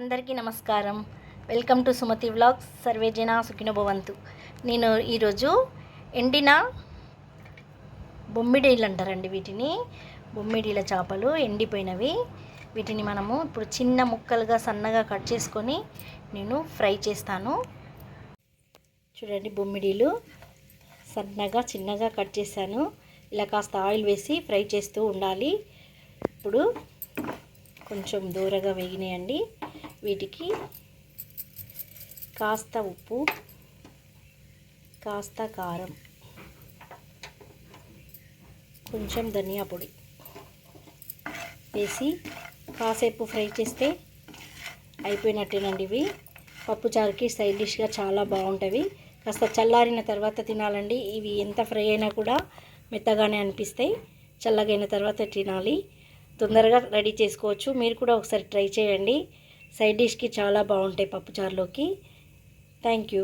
అందరికీ నమస్కారం. Welcome to Sumathi vlogs. సర్వే జన సుఖినో భవంతు. నేను ఈరోజు ఎండిన బొమ్మిడీలు అంటారండి వీటిని. బొమ్మిడీల చేపలు ఎండిపోయినవి. వీటిని మనము ఇప్పుడు చిన్న ముక్కలుగా సన్నగా కట్ చేసుకొని నేను ఫ్రై చేస్తాను. చూడండి, బొమ్మిడీలు సన్నగా చిన్నగా కట్ చేశాను. ఇలా కాస్త ఆయిల్ వేసి ఫ్రై చేస్తూ ఉండాలి. ఇప్పుడు కొంచెం దూరగా వేగినాయండి. వీటికి కాస్త ఉప్పు, కాస్త కారం, కొంచెం ధనియా పొడి వేసి కాసేపు ఫ్రై చేస్తే అయిపోయినట్టేనండి. ఇవి పప్పుచారుకి సైడ్ డిష్గా చాలా బాగుంటాయి. కాస్త చల్లారిన తర్వాత తినాలండి. ఇవి ఎంత ఫ్రై అయినా కూడా మెత్తగానే అనిపిస్తాయి. చల్లగైన తర్వాత తినాలి. తొందరగా రెడీ చేసుకోవచ్చు. మీరు కూడా ఒకసారి ట్రై చేయండి. సైడ్ డిష్కి చాలా బాగుంటాయి పప్పుచారులోకి. Thank you.